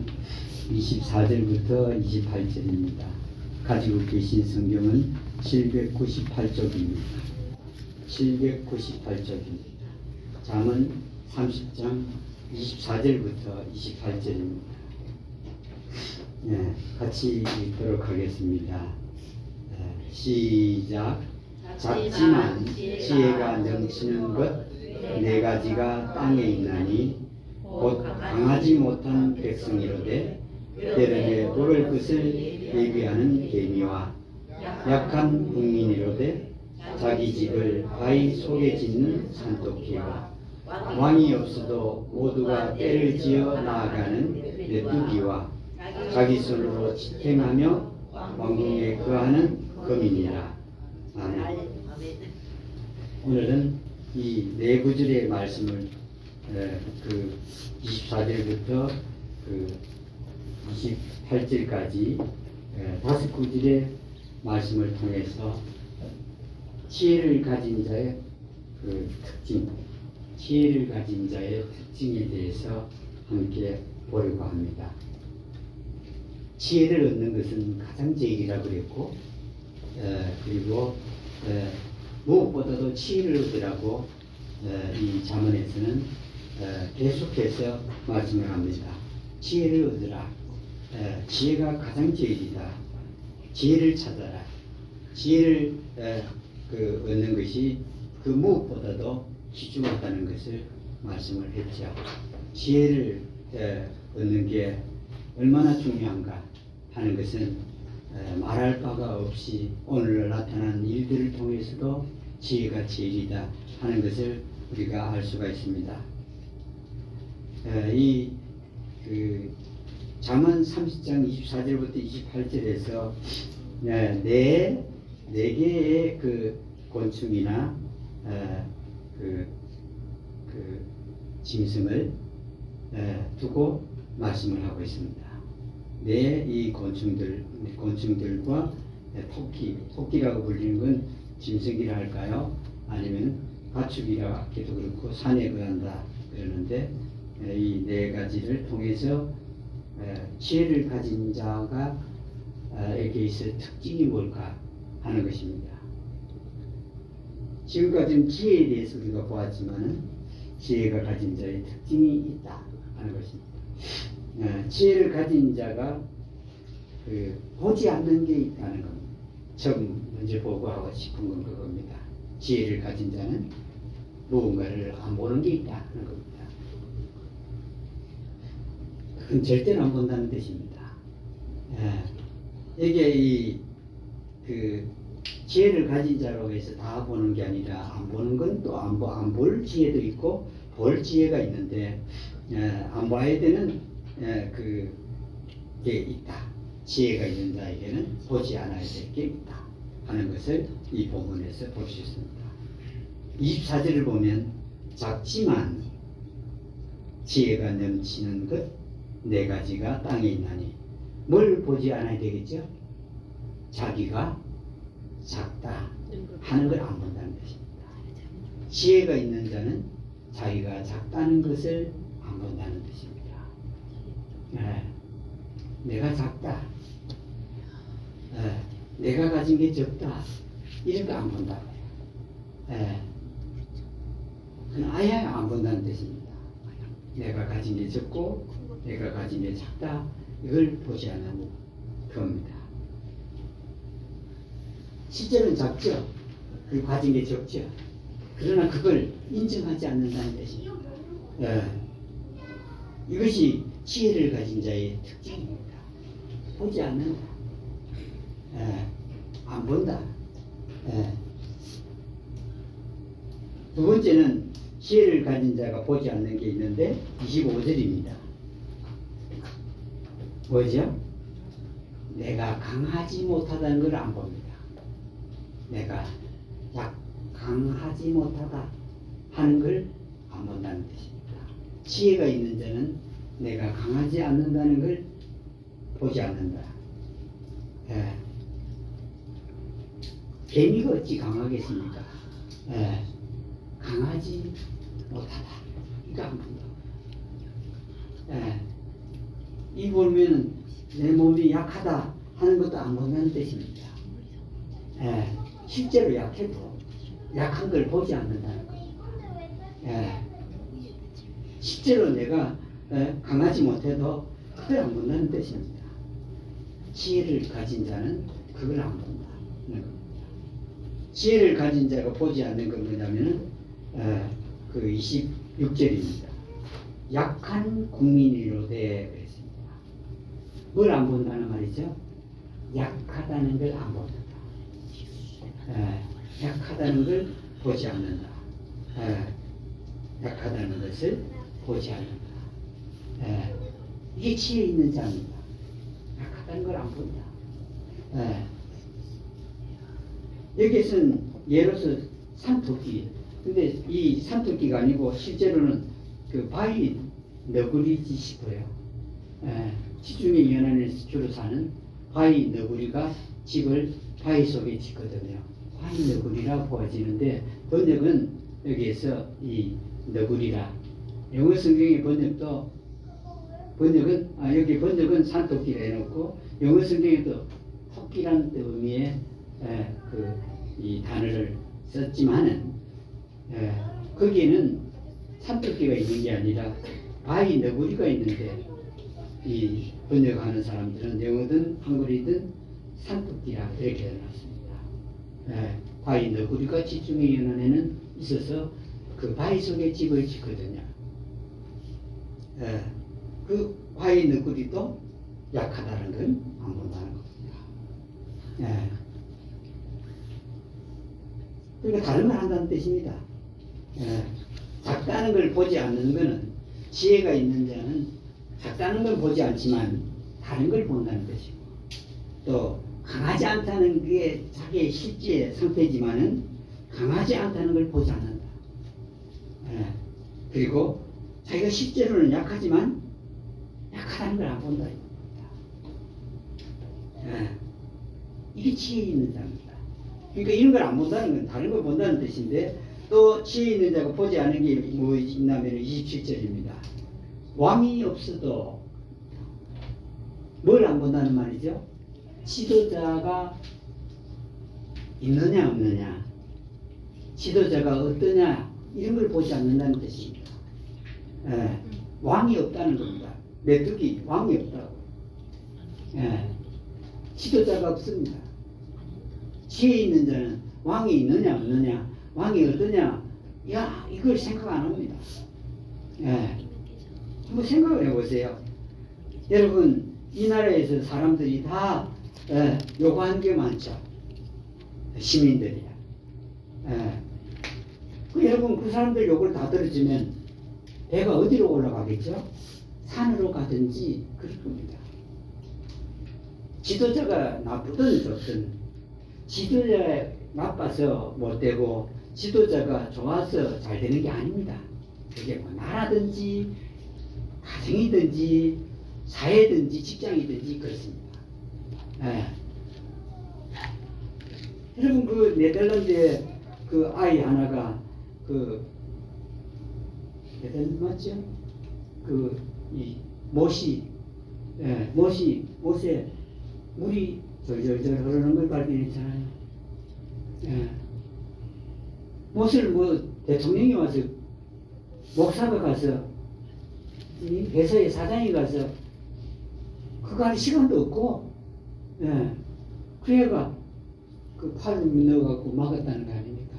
24절부터 28절입니다. 가지고 계신 성경은 798쪽입니다. 798쪽입니다. 잠언 30장 24절부터 28절입니다. 같이 읽도록 하겠습니다. 시작. 작지만 지혜가 넘치는 것 네 가지가 땅에 있나니 곧 강하지 못한 백성이로되 때름에 먹을 것을 예비하는 개미와 약한 국민이로되 자기 집을 바위 속에 짓는 산토끼와 왕이 없어도 모두가 때를 지어 나아가는 메뚜기와 자기 손으로 지탱하며 왕궁에 거하는 거민이라. 아멘. 오늘은 이 네 구절의 말씀을 그 24절부터 그 28절까지 다섯 구절의 말씀을 통해서 지혜를 가진 자의 그 특징, 지혜를 가진 자의 특징에 대해서 함께 보려고 합니다. 지혜를 얻는 것은 가장 제일이라고 그랬고, 그리고 무엇보다도 지혜를 얻으라고 이 잠언에서는 계속해서 말씀을 합니다. 지혜를 얻으라. 지혜가 가장 제일이다. 지혜를 찾아라. 지혜를 얻는 것이 그 무엇보다도 귀중하다는 것을 말씀을 했죠. 지혜를 얻는 게 얼마나 중요한가 하는 것은 말할 바가 없이 오늘 나타난 일들을 통해서도 지혜가 제일이다 하는 것을 우리가 알 수가 있습니다. 이 잠언 30장 24절부터 28절에서 네 개의 그 곤충이나 그 짐승을 두고 말씀을 하고 있습니다. 이 곤충들과 토끼라고 불리는 건 짐승이라 할까요? 아니면 가축이라 하기도 그렇고 산에 거한다 그러는데 이 네 가지를 통해서 지혜를 가진 자가 에게 있을 특징이 뭘까 하는 것입니다. 지금까지는 지혜에 대해서 우리가 보았지만 지혜가 가진 자의 특징이 있다 하는 것입니다. 지혜를 가진 자가 보지 않는 게 있다는 겁니다. 처음 먼저 보고하고 싶은 건 그겁니다. 지혜를 가진 자는 무언가를 안 보는 게 있다 하는 겁니다. 그건 절대로 안 본다는 뜻입니다. 이게 지혜를 가진 자로 해서 다 보는 게 아니라 안 보는 건 또 안 볼 지혜도 있고 볼 지혜가 있는데 안 봐야 되는 그게 있다. 지혜가 있는 자에게는 보지 않아야 될 게 있다 하는 것을 이 본문에서 볼 수 있습니다. 24절을 보면 작지만 지혜가 넘치는 것 네 가지가 땅에 있나니 뭘 보지 않아야 되겠죠? 자기가 작다 하는 걸 안 본다는 것입니다. 지혜가 있는 자는 자기가 작다는 것을 안 본다는 뜻입니다. 내가 작다, 내가 가진 게 적다, 이런 거 안 본다고요. 그건 아예 안 본다는 뜻입니다. 내가 가진 게 적고 내가 가진 게 작다, 이걸 보지 않는 겁니다. 실제로는 작죠. 그 가진 게 적죠. 그러나 그걸 인정하지 않는다는 뜻입니다. 이것이 지혜를 가진 자의 특징입니다. 보지 않는다. 안 본다. 두 번째는 지혜를 가진 자가 보지 않는 게 있는데 25절입니다. 뭐죠? 내가 강하지 못하다는 걸 안 봅니다. 내가 강하지 못하다 하는 걸 안 본다는 뜻입니다. 지혜가 있는 자는 내가 강하지 않는다는 걸 보지 않는다. 개미가 어찌 강하겠습니까? 강하지 못하다. 이거 안 본다. 이 보면 내 몸이 약하다 하는 것도 안 본다는 뜻입니다. 예, 실제로 약해도 약한 걸 보지 않는다는 거예요. 예, 실제로 내가 강하지 못해도 그걸 안 본다는 뜻입니다. 지혜를 가진 자는 그걸 안 본다. 지혜를 가진 자가 보지 않는 건 뭐냐면은 그 26절입니다. 약한 국민이로되 그랬습니다. 뭘 안 본다는 말이죠? 약하다는 걸 안 본다. 약하다는 걸 보지 않는다. 약하다는 것을 보지 않는다. 이게 지혜 있는 자입니다. 약하다는 걸 안 본다. 여기에서는 예로서 산토끼. 근데 이 산토끼가 아니고 실제로는 그 바위 너구리 짓이고요. 지중해 연안에서 주로 사는 바위 너구리가 집을 바위 속에 짓거든요. 바위 너구리라 보아지는데 번역은 여기에서 이 너구리라. 영어 성경의 번역은 여기 번역은 산토끼라 해놓고 영어 성경에도 토끼라는 의미의 이 단어를 썼지만은 거기에는 산토끼가 있는 게 아니라 바위 너구리가 있는데 이 번역하는 사람들은 영어든 한글이든 산토끼라 이렇게 해놨습니다. 바위 너구리가 지중해 연안에는 있어서 그 바위 속에 집을 짓거든요. 그 바위 너구리도 약하다는 건 안 본다는 겁니다. 그러니까 다른 걸 한다는 뜻입니다. 작다는 걸 보지 않는 것은 지혜가 있는 자는 작다는 걸 보지 않지만 다른 걸 본다는 것이고 또 강하지 않다는 게 자기의 실제 상태지만은 강하지 않다는 걸 보지 않는다. 그리고 자기가 실제로는 약하지만 약하다는 걸 안 본다. 이게 지혜 있는 자입니다. 그러니까 이런 걸 안 본다는 건 다른 걸 본다는 뜻인데 또 지혜 있는 자가 보지 않은 게 뭐 있냐면 27절입니다. 왕이 없어도 뭘 안 본다는 말이죠? 지도자가 있느냐 없느냐, 지도자가 어떠냐 이런 걸 보지 않는다는 뜻입니다. 왕이 없다는 겁니다. 메뚜기 왕이 없다고. 지도자가 없습니다. 지혜 있는 자는 왕이 있느냐 없느냐, 왕이 어떠냐, 야 이걸 생각 안 합니다. 한번 생각을 해보세요. 여러분 이 나라에서 사람들이 다 요구하는 게 많죠. 시민들이야. 여러분 그 사람들 요구를 다 들어주면 배가 어디로 올라가겠죠? 산으로 가든지 그럴 겁니다. 지도자가 나쁘든 좋든 지도자가 나빠서 못 되고 지도자가 좋아서 잘 되는 게 아닙니다. 그게 뭐 나라든지 가정이든지 사회든지 직장이든지 그렇습니다. 여러분 그 네덜란드에 그 아이 하나가 그 네덜란드 맞죠? 그 이 못에 물이 절절절 흐르는 걸 발견했잖아요. 못을 뭐 대통령이 와서 목사가 가서 이 회사의 사장이 가서 그거 할 시간도 없고 그 애가 그 팔을 넣어갖고 막았다는 거 아닙니까?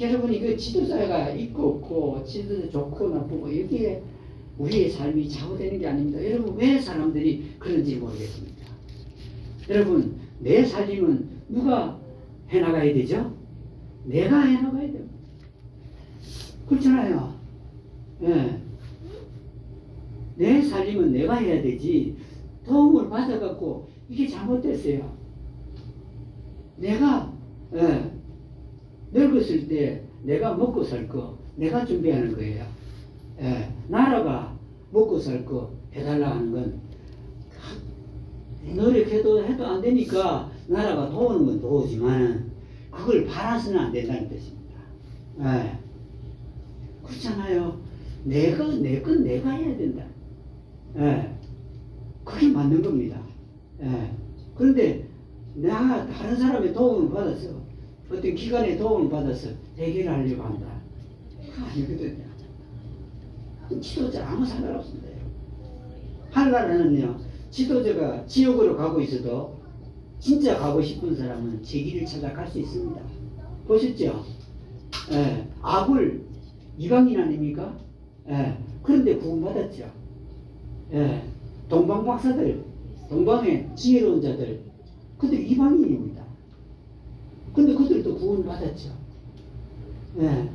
여러분 이거 지도자가 있고 없고 지도자 좋고 나쁘고 이게 우리의 삶이 좌우되는 게 아닙니다. 여러분 왜 사람들이 그런지 모르겠습니다. 여러분 내 살림은 누가 해나가야 되죠? 내가 해나가야 됩니다. 그렇잖아요. 내 살림은 내가 해야 되지 도움을 받아갖고 이게 잘못됐어요. 내가 늙었을 때 내가 먹고 살 거 내가 준비하는 거예요. 나라가 먹고 살 거 해달라 하는 건 노력해도 해도 안 되니까 나라가 도우는 건 도우지만 그걸 바라서는 안 된다는 뜻입니다. 그렇잖아요. 내 건 내가 해야 된다. 예. 그게 맞는 겁니다. 예. 그런데 내가 다른 사람의 도움을 받아서 어떤 기관의 도움을 받아서 해결하려고 한다. 그거 아니거든요. 지도자 아무 상관없습니다. 하늘나라는요, 지도자가 지옥으로 가고 있어도 진짜 가고 싶은 사람은 제 길을 찾아갈 수 있습니다. 보셨죠? 예. 아굴 이방인 아닙니까? 예. 그런데 구원받았죠. 예. 동방 박사들, 동방의 지혜로운 자들, 그들 이방인입니다. 근데 그들도 구원받았죠. 예.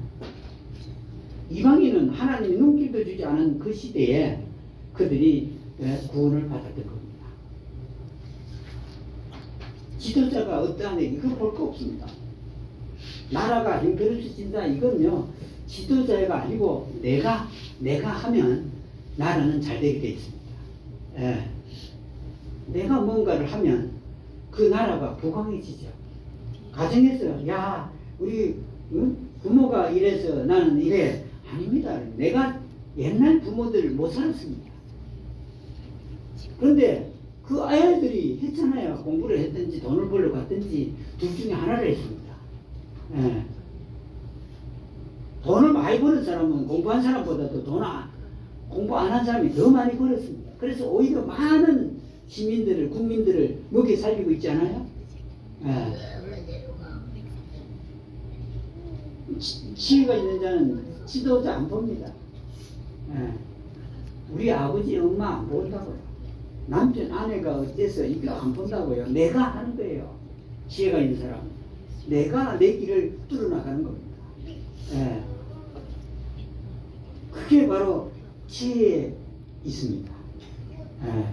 이방인은 하나님이 눈길도 주지 않은 그 시대에 그들이 구원을 받았던 겁니다. 지도자가 어떠한 이거 볼 거 없습니다. 나라가 형편없어진다 이건요, 지도자가 아니고 내가 하면 나라는 잘 되게 돼 있습니다. 예. 내가 뭔가를 하면 그 나라가 부강해지죠. 가정에서 야 우리 부모가 이래서 나는 이래, 아닙니다. 내가 옛날 부모들 못 살았습니다. 그런데 그 아이들이 했잖아요. 공부를 했든지 돈을 벌러 갔든지 둘 중에 하나를 했습니다. 예. 돈을 많이 버는 사람은 공부한 사람보다도 공부 안 한 사람이 더 많이 벌었습니다. 그래서 오히려 많은 시민들을, 국민들을 먹여 살리고 있잖아요. 예. 지혜가 있는 자는 지도자 안 봅니다. 예. 우리 아버지, 엄마 안 본다고요. 남편, 아내가 어째서 이거 안 본다고요. 내가 하는 거예요. 지혜가 있는 사람. 내가 내 길을 뚫어나가는 겁니다. 예. 그게 바로 지혜에 있습니다. 예.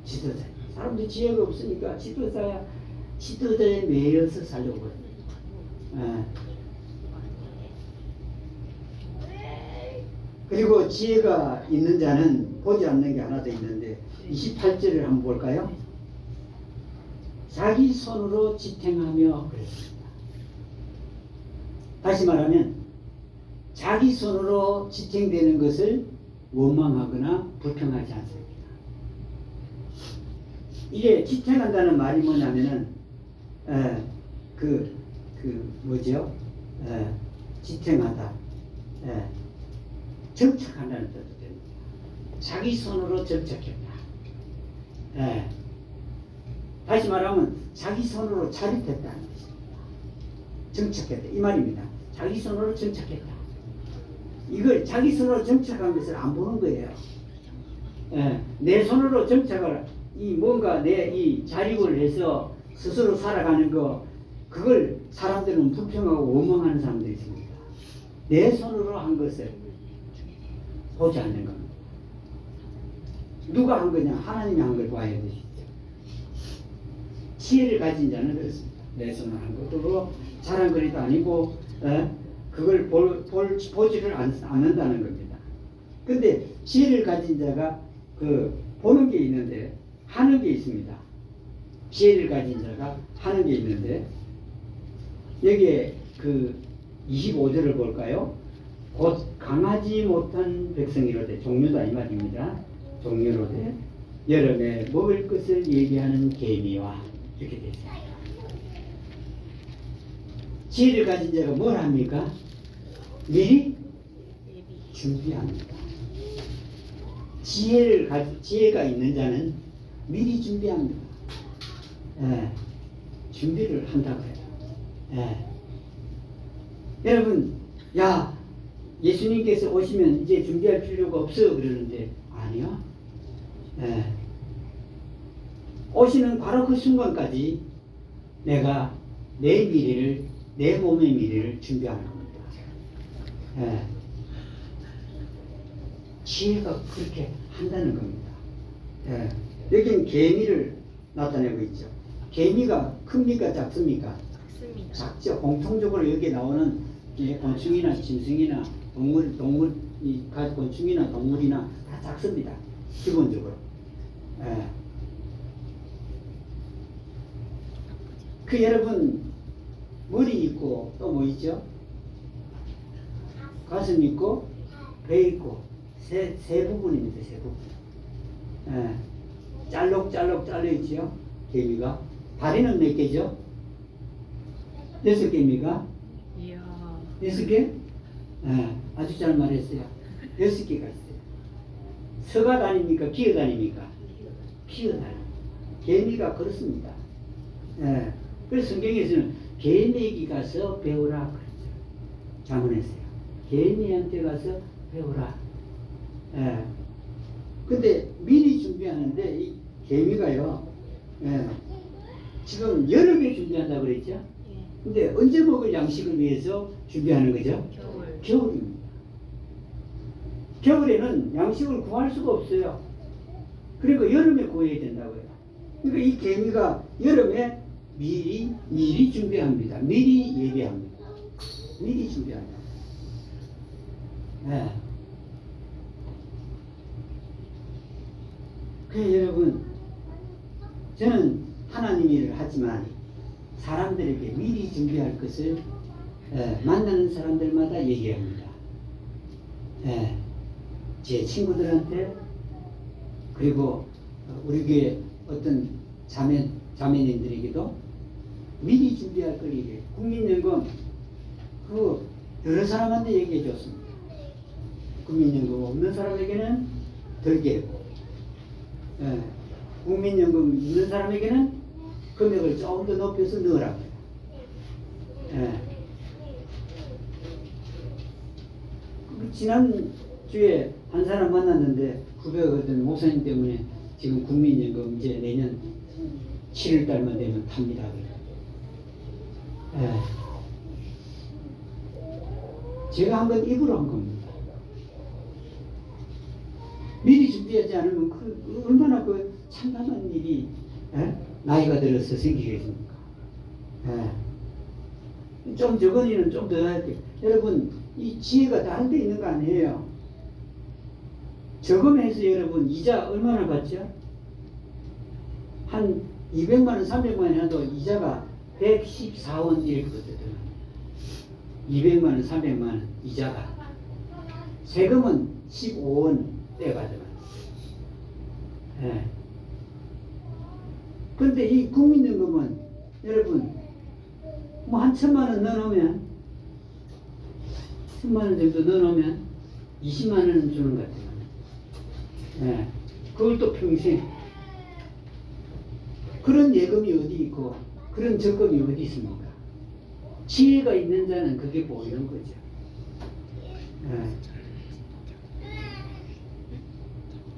지도자. 사람들이 지혜가 없으니까 지도자에 매여서 살려고 합니다. 예. 그리고 지혜가 있는 자는 보지 않는 게 하나 더 있는데 28절을 한번 볼까요? 자기 손으로 지탱하며 그랬습니다. 다시 말하면 자기 손으로 지탱되는 것을 원망하거나 불평하지 않습니다. 이게 지탱한다는 말이 뭐냐면은 뭐죠? 지탱하다. 정착한다는 뜻도 됩니다. 자기 손으로 정착했다. 다시 말하면 자기 손으로 자립했다는 것입니다. 정착했다 이 말입니다. 자기 손으로 정착했다. 이걸 자기 손으로 정착한 것을 안 보는 거예요. 내 손으로 정착을 뭔가 내 이 자립을 해서 스스로 살아가는 거, 그걸 사람들은 불평하고 원망하는 사람들이 있습니다. 내 손으로 한 것을 보지 않는 겁니다. 누가 한 거냐? 하나님이 한 걸 봐야 되시죠. 지혜를 가진 자는 그렇습니다. 내 손으로 한 것으로 자랑거리도 아니고 그걸 보지를 않는다는 겁니다. 근데 지혜를 가진 자가 보는 게 있는데 하는 게 있습니다. 지혜를 가진 자가 하는 게 있는데 여기에 25절을 볼까요? 곧 강하지 못한 백성이로되, 종류다 이 말입니다. 종류로되 여름에 먹을 것을 얘기하는 개미와 이렇게 되어 있습니다. 지혜를 가진 자가 뭘 합니까? 미리 준비합니다. 지혜가 있는 자는 미리 준비합니다. 준비를 한다고 해요. 여러분, 예수님께서 오시면 이제 준비할 필요가 없어 그러는데 아니요. 오시는 바로 그 순간까지 내가 내 미래를, 내 몸의 미래를 준비하는 겁니다. 지혜가 그렇게 한다는 겁니다. 여기는 개미를 나타내고 있죠. 개미가 큽니까 작습니까? 작습니다. 작죠. 공통적으로 여기 나오는 곤충이나 짐승이나 곤충이나 동물이나 다 작습니다. 기본적으로. 여러분 머리 있고 또 뭐 있죠? 가슴 있고 배 있고 세 부분입니다. 세 부분. 예. 짤록짤록 잘려있지요. 개미가. 다리는 몇 개죠? 6개입니까? 이야. 6개? 예. 아주 잘 말했어요. 6개가 있어요. 서가 다닙니까? 기어 다닙니까? 기어 다닙니다. 개미가 그렇습니다. 예. 그래서 성경에서는 개미에게 가서 배우라 그랬죠. 자문했어요. 개미한테 가서 배우라. 예. 근데 미리 준비하는데 이 개미가요. 예. 지금 여름에 준비한다고 그랬죠? 예. 근데 언제 먹을 양식을 위해서 준비하는 거죠? 겨울. 겨울입니다. 겨울에는 양식을 구할 수가 없어요. 그리고 여름에 구해야 된다고요. 그러니까 이 개미가 여름에 미리 준비합니다. 미리 예배합니다. 미리 준비합니다. 네. 그래서 여러분, 저는 하나님 일을 하지만 사람들에게 미리 준비할 것을 만나는 사람들마다 얘기합니다. 제 친구들한테, 그리고 우리 교회 어떤 자매님들에게도 미리 준비할 걸 얘기해요. 국민연금 그 여러 사람한테 얘기해 줬습니다. 국민연금 없는 사람에게는 덜 개고, 국민연금 있는 사람에게는 금액을 조금 더 높여서 넣으라고요. 지난주에 한 사람 만났는데 후배거든. 목사님 때문에 지금 국민연금 이제 내년 7월달만 되면 탑니다. 제가 한 건 입으로 한 겁니다. 미리 준비하지 않으면 얼마나 참담한 일이 나이가 들어서 생기겠습니까? 좀 적은 일은 좀 더 해야 돼요. 여러분, 이 지혜가 다른 데 있는 거 아니에요? 저금해서 여러분 이자 얼마나 받죠? 한 200만 원, 300만 원 해도 이자가 114원 이렇게 붙거든요. 200만 원, 300만 원 이자가. 세금은 15원 떼가져가요. 근데 이 국민연금은 여러분 뭐 한 1,000만 원 넣어놓으면 1,000만 원 정도 넣어놓으면 20만 원 주는 것 같아요. 그걸 또 평생. 그런 예금이 어디 있고 그런 적금이 어디 있습니까? 지혜가 있는 자는 그게 보이는 거죠.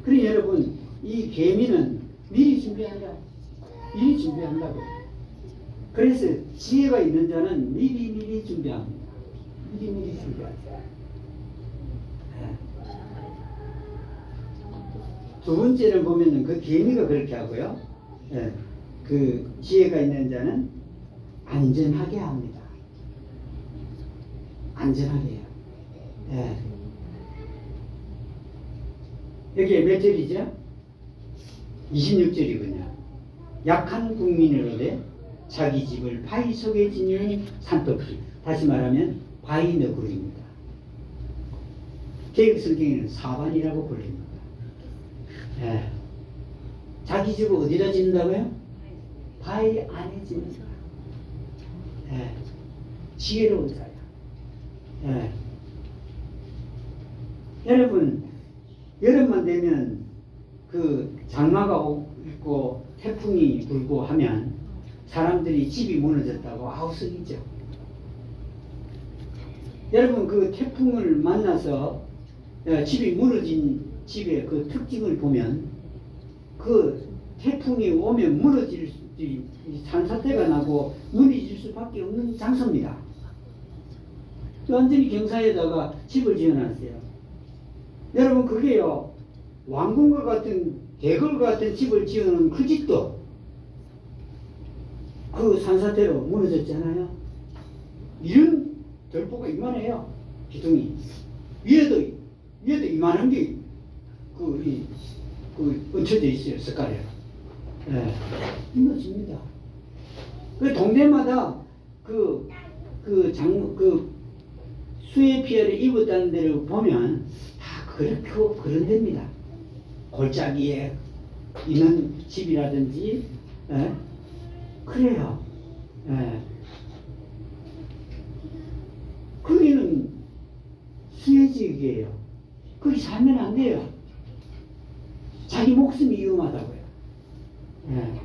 그러니 여러분, 이 개미는 미리 준비한다. 미리 준비한다고. 그래서 지혜가 있는 자는 미리 준비합니다. 미리 준비하죠. 두 번째를 보면은 그 개미가 그렇게 하고요. 그 지혜가 있는 자는 안전하게 합니다. 안전하게 해요. 여기에 몇 절이죠? 26절이군요. 약한 국민을 얻어 자기 집을 바위 속에 지니는 산토끼. 다시 말하면 바위 너구리입니다. 개혁성경에는 사반이라고 불립니다. 자기 집을 어디다 짓는다고요? 바위 안에 짓는다. 지혜로운 자야. 여러분, 여름만 되면 그 장마가 있고 태풍이 불고 하면 사람들이 집이 무너졌다고 아우성이죠. 여러분, 그 태풍을 만나서 집이 무너진 집의 그 특징을 보면 그 태풍이 오면 무너질 산사태가 나고 무너질 수밖에 없는 장소입니다. 완전히 경사에다가 집을 지어놨어요. 여러분, 그게요, 왕궁과 같은 대궐 같은 집을 지어놓은 그 집도 그 산사태로 무너졌잖아요. 이런 결포가 이만해요. 기둥이 위에도 이만한 게 얹혀져 있어요. 석가래로. 무너집니다. 그 동네마다 수해 피해를 입었다는 데를 보면 다 그런 데입니다. 골짜기에 있는 집이라든지, 예? 그래요. 예. 거기는 수혜지역이에요. 거기 살면 안 돼요. 자기 목숨이 위험하다고요. 예.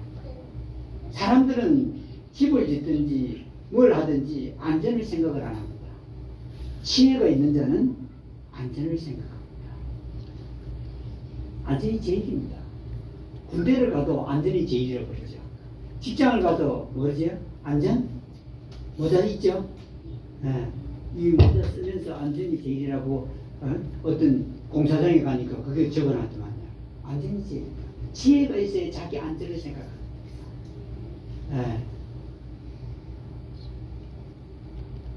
사람들은 집을 짓든지 뭘 하든지 안전을 생각을 안 합니다. 지혜가 있는 자는 안전을 생각합니다. 안전이 제일입니다. 군대를 가도 안전이 제일이라고 그러죠. 직장을 가도 뭐죠? 안전? 모자 있죠? 예. 이 모자 쓰면서 안전이 제일이라고 어떤 공사장에 가니까 그게 적어놨더만요. 안전이 제일입니다. 지혜가 있어야 자기 안전을 생각합니다. 예.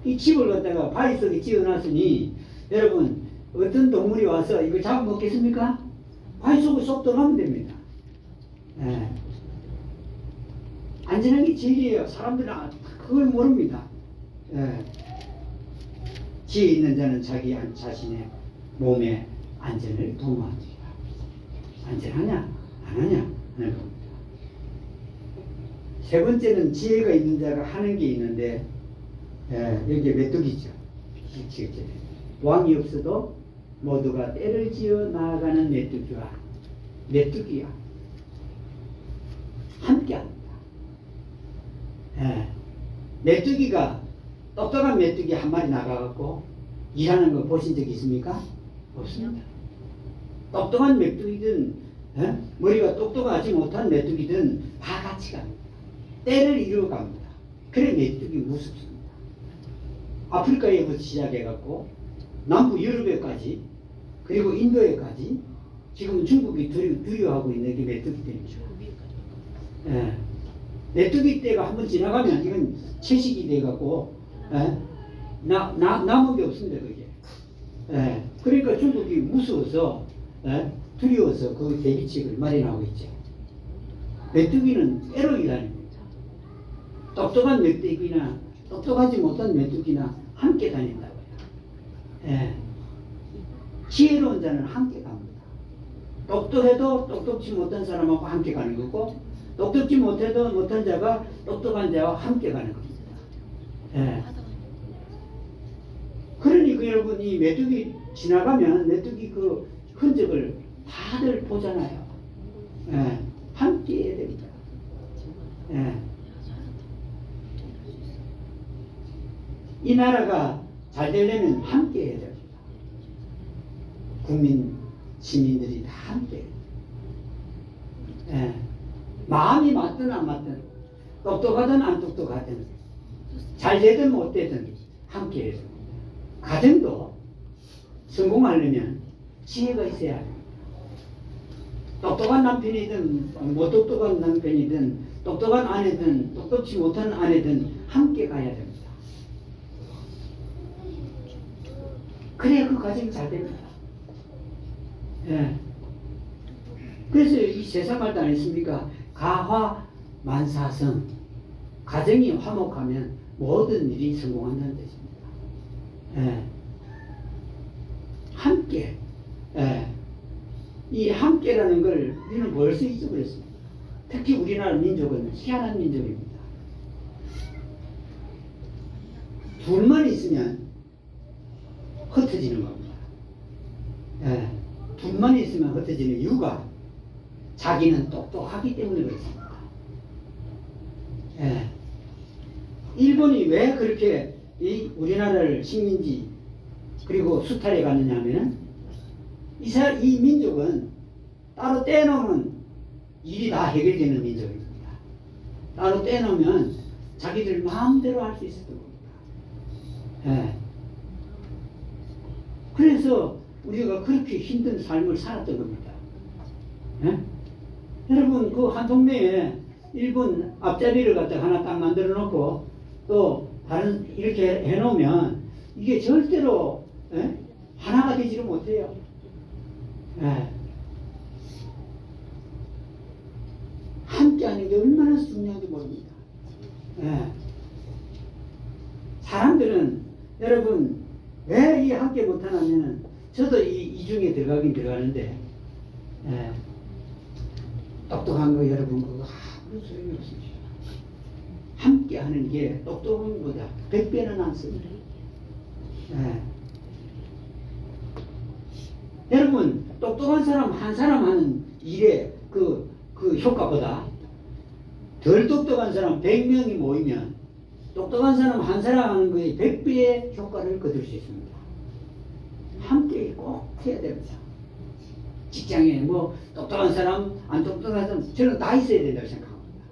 이 집을 갖다가 바위 속에 지어놨으니 여러분 어떤 동물이 와서 이걸 잡아먹겠습니까? 바위 속에 쏙 들어가면 됩니다. 예. 안전한 게 제일이에요. 사람들은 그걸 모릅니다. 예. 지혜 있는 자는 자기 자신의 몸의 안전을 도모하리라. 안전하냐 안 하냐 하는 겁니다. 세 번째는 지혜가 있는 자가 하는 게 있는데, 예, 여기 메뚜기죠. 왕이 없어도 모두가 때를 지어 나아가는 메뚜기야 함께합니다. 예, 메뚜기가 똑똑한 메뚜기 한 마리 나가갖고 일하는 거 보신 적 있습니까? 없습니다. 똑똑한 메뚜기든, 예? 머리가 똑똑하지 못한 메뚜기든 다 같이 갑니다. 때를 이루어 갑니다. 그래 메뚜기 무섭습니다. 아프리카에부터 시작해갖고 남부 유럽에까지 그리고 인도에까지 지금 중국이 두려워하고 있는 게 메뚜기 때문이죠. 예. 메뚜기 때가 한번 지나가면 이건 채식이 돼갖고, 예? 남은 게 없습니다. 그게. 예. 그러니까 중국이 무서워서, 예? 두려워서 그 대비책을 마련하고 있죠. 메뚜기는 때로 일하는 똑똑한 메뚜기나 똑똑하지 못한 메뚜기나 함께 다닌다고요. 예. 지혜로운 자는 함께 갑니다. 똑똑해도 똑똑지 못한 사람하고 함께 가는 거고, 똑똑지 못해도 못한 자가 똑똑한 자와 함께 가는 겁니다. 예. 그러니 그 여러분 이 메뚜기 지나가면 메뚜기 그 흔적을 다들 보잖아요. 예. 함께 해야 됩니다. 예. 이 나라가 잘 되려면 함께 해야 됩니다. 시민들이 다 함께. 예. 마음이 맞든 안 맞든, 똑똑하든 안 똑똑하든, 잘 되든 못 되든 함께 해야 됩니다. 가정도 성공하려면 지혜가 있어야 합니다. 똑똑한 남편이든 못 똑똑한 남편이든 똑똑한 아내든 똑똑지 못한 아내든 함께 가야 됩니다. 그래야 그 가정이 잘 됩니다. 예. 그래서 이 세상 말도 안 했습니까? 가화만사성. 가정이 화목하면 모든 일이 성공한다는 뜻입니다. 예. 함께. 예. 이 함께라는 걸 우리는 벌써 잊어버렸습니다. 특히 우리나라 민족은 희한한 민족입니다. 둘만 있으면 흩어지는 겁니다. 예. 둘만 있으면 흩어지는 이유가 자기는 똑똑하기 때문에 그렇습니다. 예. 일본이 왜 그렇게 이 우리나라를 식민지 그리고 수탈해 갔느냐 하면은 이 민족은 따로 떼놓으면 일이 다 해결되는 민족입니다. 따로 떼놓으면 자기들 마음대로 할 수 있었던 겁니다. 예. 그래서 우리가 그렇게 힘든 삶을 살았던 겁니다. 예? 여러분 그 한 동네에 일본 앞자리를 갖다 하나 딱 만들어 놓고 또 다른 이렇게 해놓으면 이게 절대로 예? 하나가 되지를 못해요. 예. 함께하는 게 얼마나 중요한지 모릅니다. 예. 사람들은 여러분 왜 이 함께 못하냐면 저도 이 중에 들어가 들어가긴 들어가는데, 예, 똑똑한 거 여러분 그거 아무 소용이 없습니다. 함께 하는 게 똑똑한 것보다 100배는 안 씁니다. 예. 여러분 똑똑한 사람 한 사람 하는 일의 그 효과보다 덜 똑똑한 사람 100명이 모이면 똑똑한 사람 한 사람 하는 거에 100배의 효과를 거둘 수 있습니다. 함께 꼭 해야 됩니다. 직장에 뭐 똑똑한 사람 안 똑똑한 사람 저는 다 있어야 된다고 생각합니다.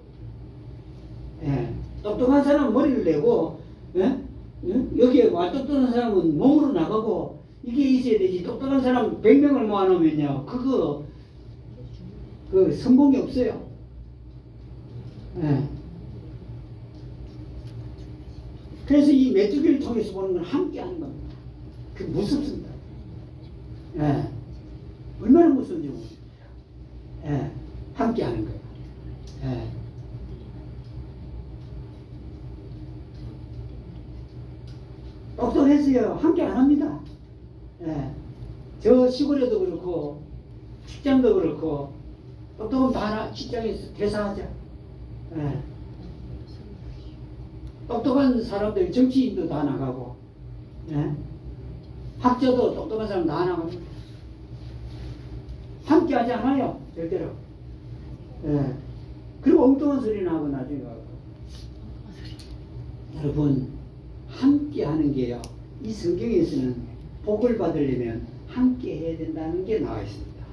예. 똑똑한 사람은 머리를 내고, 예? 예? 여기에 와 똑똑한 사람은 몸으로 나가고 이게 있어야 되지. 똑똑한 사람 100명을 모아놓으면요 그거 그 성공이 없어요. 예. 그래서 이 메뚜기를 통해서 보는 건 함께 하는 겁니다. 그 무섭습니다. 예. 얼마나 무서운지 모릅니다. 예. 함께 하는 거예요. 예. 똑똑했어요. 함께 안 합니다. 예. 저 시골에도 그렇고 직장도 그렇고 똑똑하면 다 하나 직장에서 대사하자. 예. 똑똑한 사람들 정치인도 다 나가고, 예. 학자도 똑똑한 사람 다 나갑니다. 함께 하지 않아요. 절대로. 예. 그리고 엉뚱한 소리나 하고 나중에 가고. 여러분 함께 하는 게요. 이 성경에서는 복을 받으려면 함께 해야 된다는 게 나와 있습니다.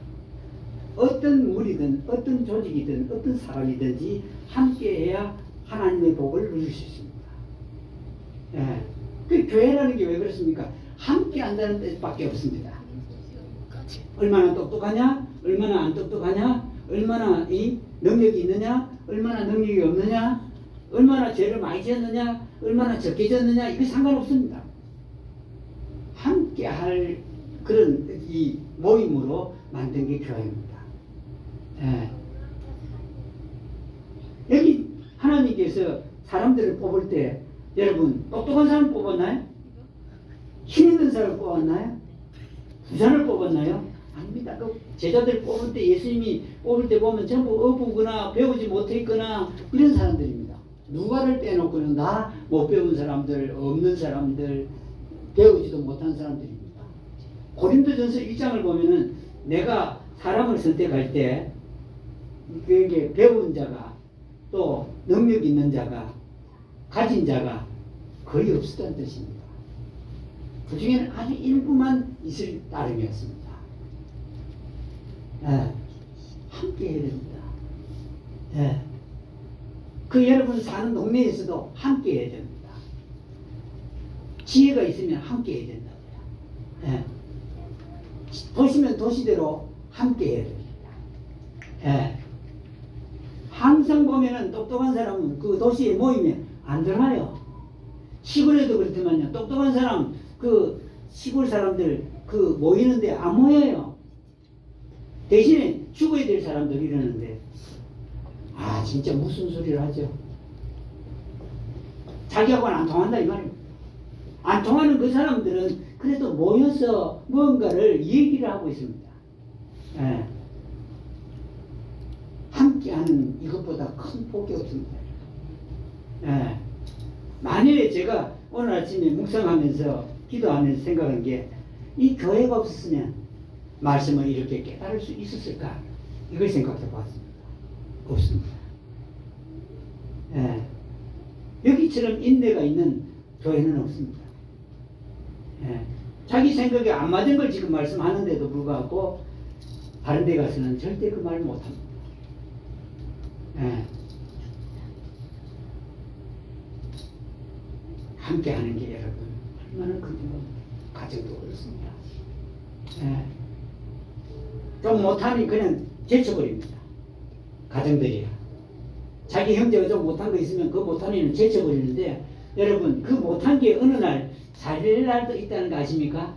어떤 무리든 어떤 조직이든 어떤 사람이든지 함께 해야 하나님의 복을 누릴 수 있습니다. 예. 그 교회라는 게 왜 그렇습니까? 함께 한다는 뜻밖에 없습니다. 얼마나 똑똑하냐? 얼마나 안 똑똑하냐? 얼마나 이 능력이 있느냐? 얼마나 능력이 없느냐? 얼마나 죄를 많이 지었느냐? 얼마나 적게 지었느냐? 이게 상관없습니다. 함께 할 그런 이 모임으로 만든 게 교회입니다. 예. 여기 하나님께서 사람들을 뽑을 때 여러분 똑똑한 사람 뽑았나요? 힘 있는 사람 뽑았나요? 부자를 뽑았나요? 아닙니다. 그 제자들 뽑을 때 예수님이 뽑을 때 보면 전부 어부거나 배우지 못했거나 이런 사람들입니다. 누가를 빼놓고는 다 못 배운 사람들, 없는 사람들, 배우지도 못한 사람들입니다. 고린도전서 1장을 보면은 내가 사람을 선택할 때 그게 배운 자가 또 능력 있는 자가 가진 자가 거의 없었다는 뜻입니다. 그 중에는 아주 일부만 있을 따름이었습니다. 예. 함께 해야 됩니다. 예. 그 여러분 사는 동네에서도 함께 해야 됩니다. 지혜가 있으면 함께 해야 된다고요. 예. 도시면 도시대로 함께 해야 됩니다. 예. 항상 보면은 똑똑한 사람은 그 도시에 모이면 안 들어가요. 시골에도 그렇지만요. 똑똑한 사람, 그 시골 사람들 그 모이는데 안 모여요. 대신에 죽어야 될 사람들 이러는데 아 진짜 무슨 소리를 하죠. 자기하고는 안 통한다 이 말이에요. 안 통하는 그 사람들은 그래도 모여서 뭔가를 얘기를 하고 있습니다. 예. 함께하는 이것보다 큰 복이 없습니다. 예. 만일에 제가 오늘 아침에 묵상하면서 기도하면서 생각한 게 이 교회가 없었으면 말씀을 이렇게 깨달을 수 있었을까? 이걸 생각해 봤습니다. 없습니다. 예. 여기처럼 인내가 있는 교회는 없습니다. 예. 자기 생각에 안 맞은 걸 지금 말씀하는데도 불구하고 다른 데 가서는 절대 그 말 못합니다. 예. 함께 하는 게 여러분 얼마나 큰 겁니다. 가정도 그렇습니다. 예. 좀 못하니 그냥 제쳐버립니다. 가정들이야. 자기 형제가 좀 못한 거 있으면 그 못한 애는 제쳐버리는데 여러분 그 못한 게 어느 날 살릴 날도 있다는 거 아십니까?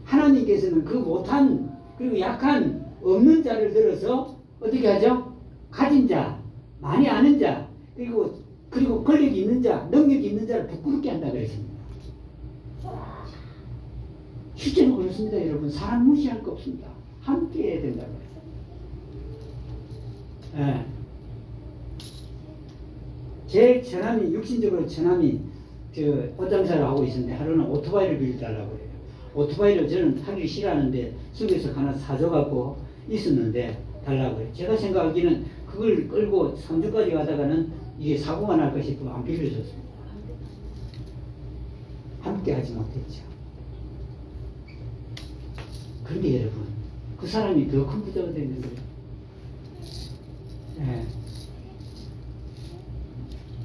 하나님께서는 그 못한 그리고 약한 없는 자를 들어서 어떻게 하죠? 가진 자, 많이 아는 자, 그리고 권력이 있는 자, 능력이 있는 자를 부끄럽게 한다 그랬습니다. 실제로 그렇습니다, 여러분. 사람 무시할 거 없습니다. 함께 해야 된다고 해요. 예. 제 처남이, 육신적으로 처남이 옷장사를 하고 있었는데 하루는 오토바이를 빌려달라고 해요. 오토바이를 저는 타기 싫어하는데 속에서 하나 사줘갖고 있었는데 달라고 해요. 제가 생각하기는 그걸 끌고 3주까지 가다가는 이게 사고가 날까 싶어 안 빌려줬습니다. 함께 하지 못했죠. 그런데 여러분, 그 사람이 더 큰 부자가 되는 거예요. 예.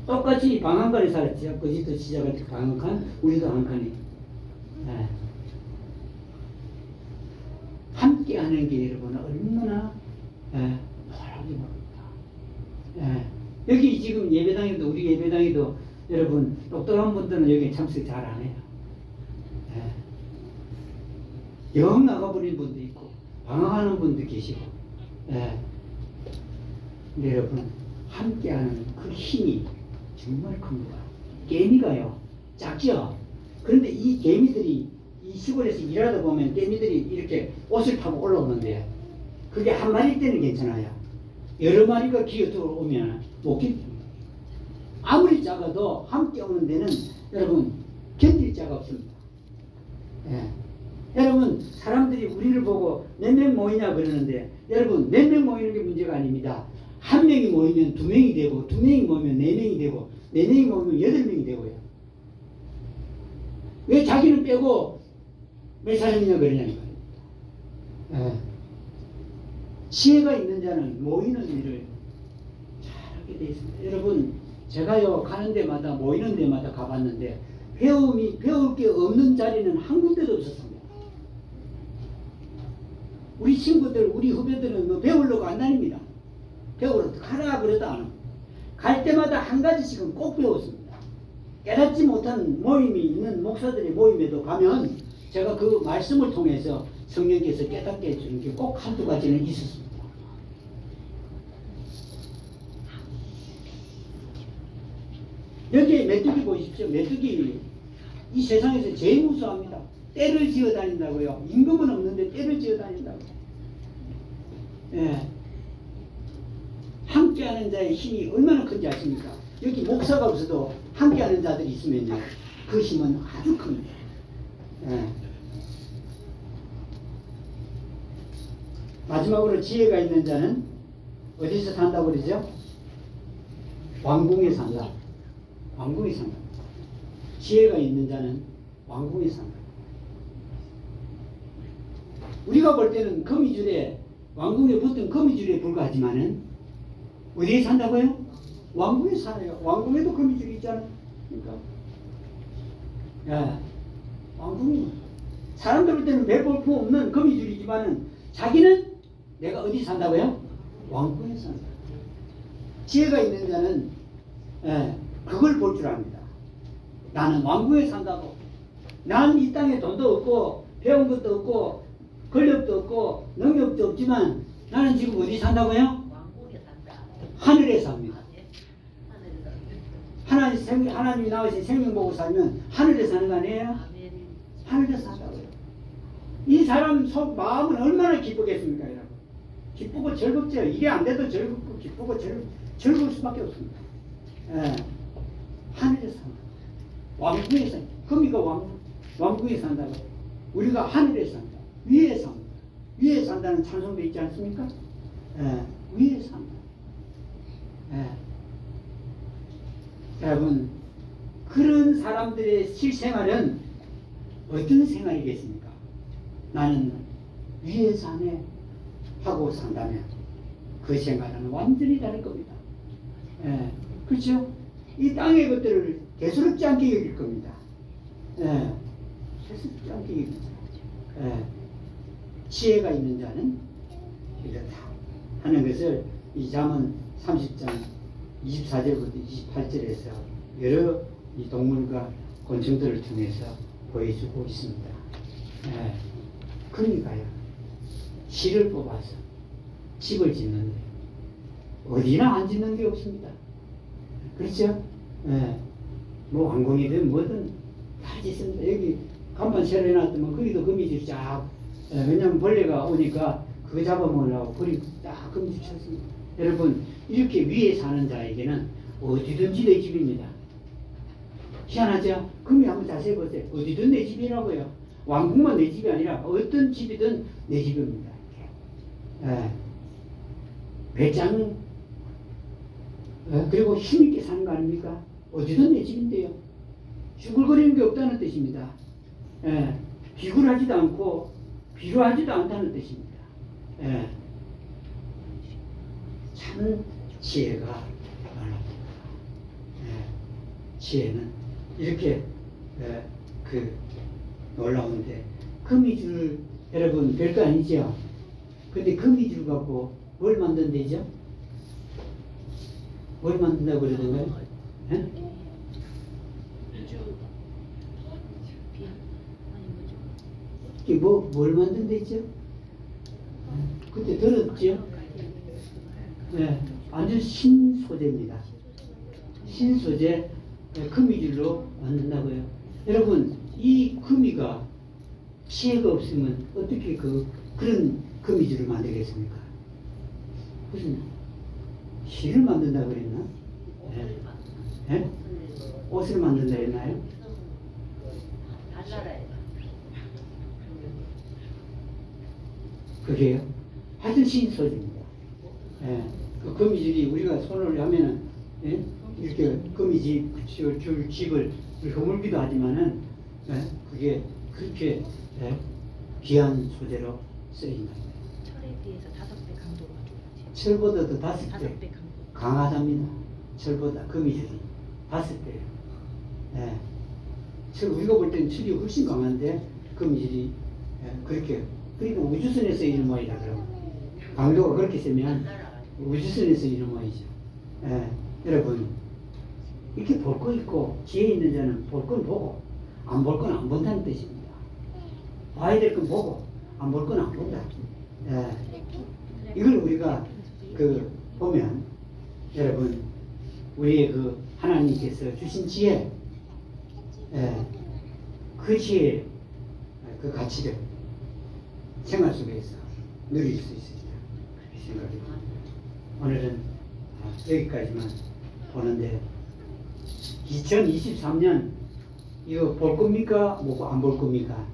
똑같이 방 한 칸에 살았죠. 그 집도 시작할 때 방 한 칸, 우리도 한 칸에. 예. 함께 하는 게 여러분 얼마나 뭐라고 모릅니다. 예. 여기 지금 예배당에도, 우리 예배당에도 여러분 똑똑한 분들은 여기 참석 잘 안 해요. 예. 영 나가버린 분도 있고 방황하는 분도 계시고. 예. 근데 여러분 함께하는 그 힘이 정말 큽니다. 개미가요 작죠. 그런데 이 개미들이 이 시골에서 일하다 보면 개미들이 이렇게 옷을 타고 올라오는데 그게 한 마리 때는 괜찮아요. 여러 마리가 기어 들어오면 못 견딥니다. 아무리 작아도 함께 오는 데는 여러분 견딜 자가 없습니다. 예. 여러분 사람들이 우리를 보고 몇 명 모이냐 그러는데 여러분 몇 명 모이는 게 문제가 아닙니다. 한 명이 모이면 두 명이 되고, 두 명이 모이면 네 명이 되고, 네 명이 모이면 8명이 되고요. 왜 자기는 빼고 몇 사람이냐 그러냐는 거예요. 예. 지혜가 있는 자는 모이는 일을 잘하게 되어 있습니다. 여러분, 제가요 가는 데마다 모이는 데마다 가봤는데 배울 게 없는 자리는 한 군데도 없었습니다. 우리 친구들, 우리 후배들은 뭐 배우려고 안 다닙니다. 배우러 가라 그래도 안 합니다. 갈 때마다 한 가지씩은 꼭 배웠습니다. 깨닫지 못한 모임이 있는 목사들의 모임에도 가면 제가 그 말씀을 통해서 성령께서 깨닫게 해주는 게 꼭 한두 가지는 있었습니다. 여기에 메뚜기 보십시오. 메뚜기 이 세상에서 제일 무서워합니다. 떼를 지어 다닌다고요. 임금은 없는데 떼를 지어 다닌다고. 예. 함께하는 자의 힘이 얼마나 큰지 아십니까? 여기 목사가 없어도 함께하는 자들이 있으면요, 그 힘은 아주 큽니다. 예. 마지막으로 지혜가 있는 자는 어디서 산다고 그러죠? 왕궁에 산다. 왕궁에 산다. 지혜가 있는 자는 왕궁에 산다. 우리가 볼 때는 거미줄에, 왕궁에 붙은 거미줄에 불과하지만은 어디에 산다고요? 왕궁에 살아요. 왕궁에도 거미줄이 있잖아요. 그러니까. 야, 왕궁이 사람들 볼 때는 매볼 거 없는 거미줄이지만은 자기는 내가 어디 산다고요? 왕궁에 산다. 지혜가 있는 자는 그걸 볼 줄 압니다. 나는 왕궁에 산다고. 난 이 땅에 돈도 없고 배운 것도 없고 권력도 없고 능력도 없지만 나는 지금 어디 산다고요? 하늘에 삽니다. 하나님이 나오신 생명 보고 살면 하늘에 사는 거 아니에요? 하늘에 산다고요. 이 사람 속 마음은 얼마나 기쁘겠습니까, 여러분? 기쁘고 즐겁죠. 일이 안 돼도 즐겁고 기쁘고 즐거울 수밖에 없습니다. 예. 하늘에 산다. 왕궁에 산다. 거미가 왕궁에 산다고. 우리가 하늘에 산다. 위에 산다. 위에 산다는 찬송도 있지 않습니까? 예. 위에 산다. 예. 여러분, 그런 사람들의 실생활은 어떤 생활이겠습니까? 나는 위에 사네 하고 산다면 그 생활은 완전히 다를 겁니다. 예. 그렇죠? 이 땅의 것들을 대수롭지 않게 여길 겁니다. 예. 대수롭지 않게 여깁니다. 예. 지혜가 있는 자는 이렇다 하는 것을 이 잠언 30장 24절부터 28절에서 여러 이 동물과 곤충들을 통해서 보여주고 있습니다. 예. 그러니까요, 실을 뽑아서 집을 짓는데 어디나 안 짓는 게 없습니다. 그렇죠? 예. 뭐 왕궁이든 뭐든 다 짓습니다. 여기 간판 새로 해놨더만 거기도 거미줄이 쫙, 왜냐면 벌레가 오니까 그거 잡아먹으려고 벌이 딱 거미줄 쳤습니다. 여러분, 이렇게 위에 사는 자에게는 어디든지 내 집입니다. 희한하죠? 금이 한번 자세히 보세요. 어디든 내 집이라고요. 왕궁만 내 집이 아니라 어떤 집이든 내 집입니다. 배짱, 그리고 힘있게 사는 거 아닙니까? 어디든 내 집인데요. 쭈글거리는 게 없다는 뜻입니다. 비굴하지도 않고 비루하지도 않다는 뜻입니다. 참 지혜가 놀랍니다. 지혜는 이렇게 그 놀라운데, 거미줄 여러분 별거 아니죠? 근데 거미줄 갖고 뭘 만든대죠? 뭘 만든다고 그러던가요? 이게 뭘 만든댔죠? 그때 들었죠? 완전 신소재입니다. 신소재 거미줄로 만든다고요. 여러분, 이 거미가 지혜가 없으면 어떻게 그런 거미줄을 만들겠습니까? 무슨 실을 만든다고 그랬나? 옷을 만든다 했나요? 그게요? 하여튼 신소재입니다. 그 거미줄이 우리가 손을 하면은, 이렇게 거미줄 줄 집을 허물기도 하지만은, 그게 그렇게 귀한 소재로 쓰인다. 철에 비해서 5배 강도가 좋지. 철보다도 5배 5배 강도. 강하답니다. 철보다 거미줄이 5배예요. 철, 우리가 볼 때는 철이 훨씬 강한데 거미줄이 그렇게, 그러니까 우주선에서 이런 모양이라 그러면 강도가 그렇게 세면 우주선에서 이런 모양이죠. 여러분, 이렇게 볼 거 있고 지혜 있는 자는 볼 건 보고 안 볼 건 안 본다는 뜻입니다. 봐야 될 건 보고 안 볼 건 안 본다. 이걸 우리가 보면, 여러분, 우리의 하나님께서 주신 지혜, 그 지혜, 그 가치를 생활 속에서 누릴 수 있으리라 생각이 듭니다. 오늘은 여기까지만 보는데, 2023년 이거 볼 겁니까? 뭐고 안 볼 겁니까?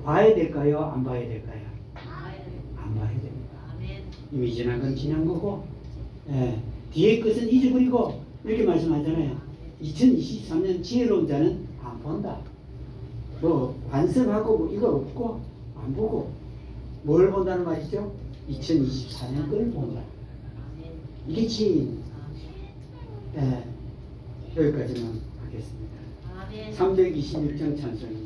봐야 될까요? 안 봐야 될까요? 안 봐야 됩니다. 이미 지난 건 지난 거고, 뒤의 것은 잊어버리고, 이렇게 말씀하잖아요. 2023년 지혜로운 자는 안 본다. 뭐 반성하고 뭐 이거 없고 안 보고 뭘 본다는 말이죠? 2024년 걸 본다. 이게 지혜입니다. 여기까지만 하겠습니다. 326장 찬송입니다.